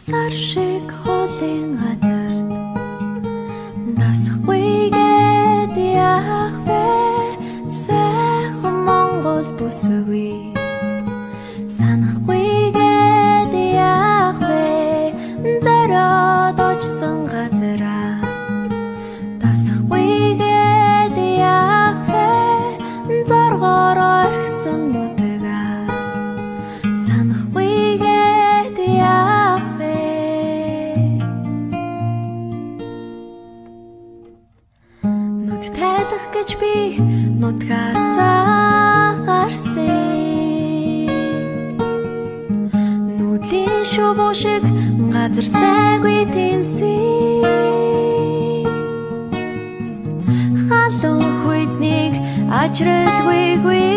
Сар шиг хоолын газарт насахгүйгээд яах вэ? Сайхан Монгол бүсгүй санахгүйгээд яах вэ? Зориод очсон газараа тасахгүйгээд яах вэ? Зоргоор орхисон нутгаа санахгүйгээд яах вэ? Нүд тайлах гэж би нутгаасаа гарсан. Нүдлийн шувуу шиг газар сайгүй тэнсэн. Халуун хүйтнийг ажралгүйгүй